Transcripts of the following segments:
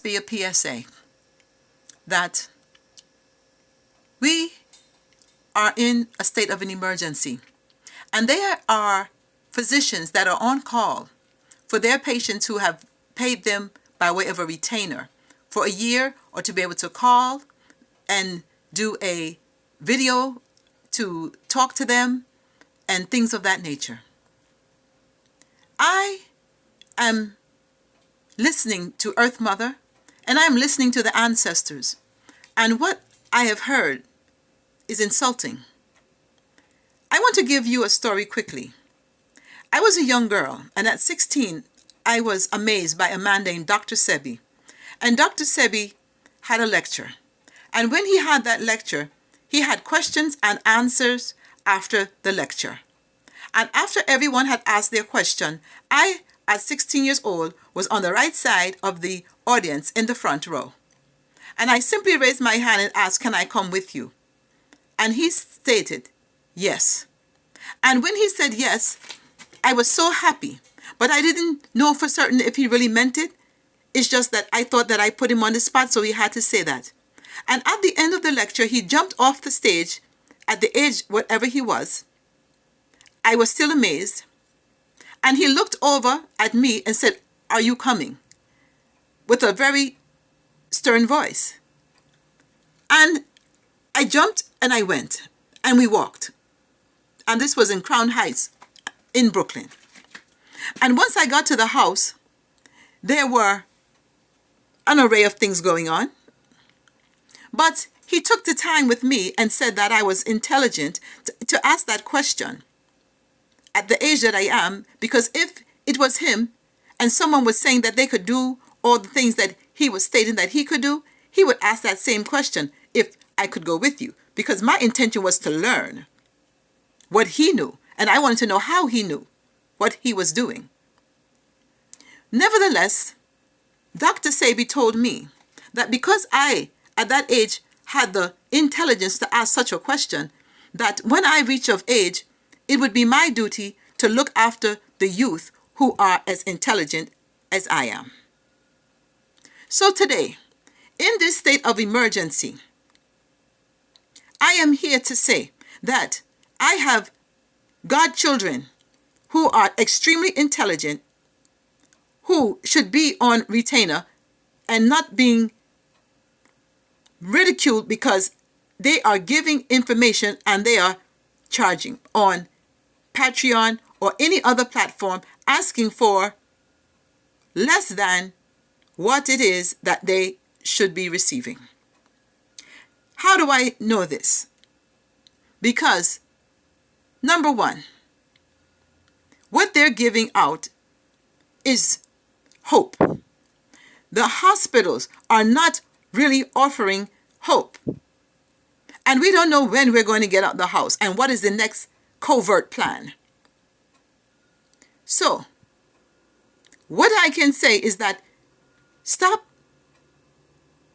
be a PSA that we are in a state of an emergency, and there are physicians that are on call for their patients who have paid them by way of a retainer for a year, or to be able to call and do a video to talk to them and things of that nature. I am listening to Earth Mother, and I am listening to the ancestors, and what I have heard is insulting. I want to give you a story quickly. I was a young girl, and at 16, I was amazed by a man named Dr. Sebi. And Dr. Sebi had a lecture. And when he had that lecture, he had questions and answers after the lecture. And after everyone had asked their question, I, at 16 years old, was on the right side of the audience in the front row. And I simply raised my hand and asked, "Can I come with you?" And he stated, "Yes." And when he said yes, I was so happy, but I didn't know for certain if he really meant it. It's just that I thought that I put him on the spot, so he had to say that. And at the end of the lecture, he jumped off the stage at the age, whatever he was. I was still amazed. And he looked over at me and said, "Are you coming?" with a very stern voice. And I jumped and I went, and we walked. And this was in Crown Heights in Brooklyn. And once I got to the house, there were an array of things going on. But he took the time with me and said that I was intelligent to ask that question at the age that I am, because if it was him and someone was saying that they could do all the things that he was stating that he could do, he would ask that same question, if I could go with you, because my intention was to learn what he knew, and I wanted to know how he knew what he was doing. Nevertheless, Dr. Sebi told me that because I, at that age, had the intelligence to ask such a question, that when I reach of age, it would be my duty to look after the youth who are as intelligent as I am. So today, in this state of emergency, I am here to say that I have godchildren who are extremely intelligent, who should be on retainer and not being ridiculed because they are giving information and they are charging on Patreon or any other platform, asking for less than what it is that they should be receiving. How do I know this? Because, number one, what they're giving out is hope. The hospitals are not really offering hope. And we don't know when we're going to get out the house and what is the next covert plan. So, what I can say is that stop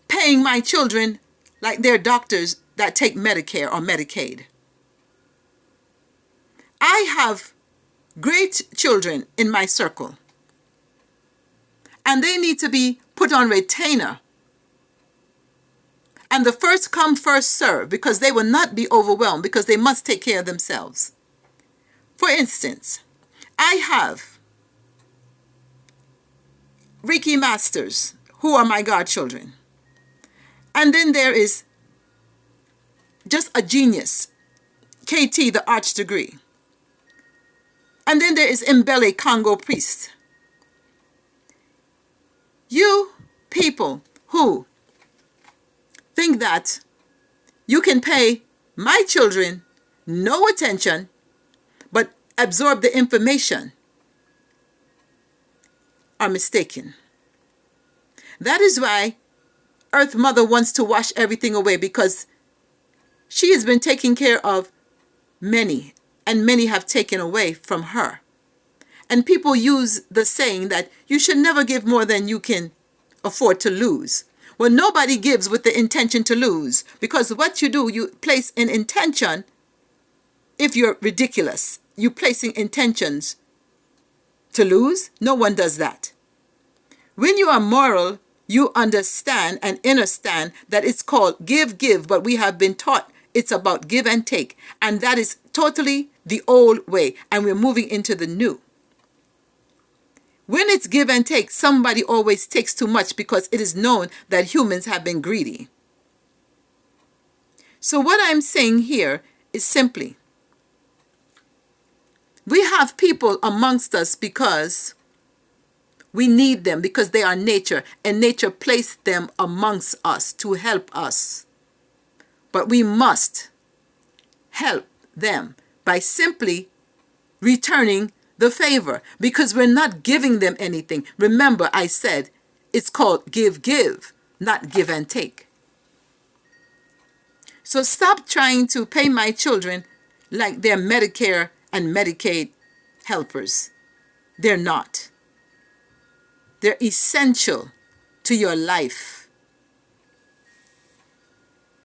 paying my children like they're doctors that take Medicare or Medicaid. I have great children in my circle, and they need to be put on retainer. And the first come, first serve, because they will not be overwhelmed, because they must take care of themselves. For instance, I have Ricky Masters, who are my godchildren. And then there is just a genius, KT, the arch degree. And then there is Mbele Congo Priest. You people who think that you can pay my children no attention but absorb the information are mistaken. That is why Earth Mother wants to wash everything away, because she has been taking care of many, and many have taken away from her. And people use the saying that you should never give more than you can afford to lose. Well, nobody gives with the intention to lose, because what you do, you place an intention. If you're ridiculous, you placing intentions to lose. No one does that. When you are moral you understand and understand that it's called give, but we have been taught it's about give and take. And that is totally the old way. And we're moving into the new. When it's give and take, somebody always takes too much because it is known that humans have been greedy. So what I'm saying here is simply, we have people amongst us because we need them, because they are nature, and nature placed them amongst us to help us. But we must help them by simply returning the favor, because we're not giving them anything. Remember, I said it's called give, not give and take. So stop trying to pay my children like they're Medicare and Medicaid helpers. They're not. They're essential to your life.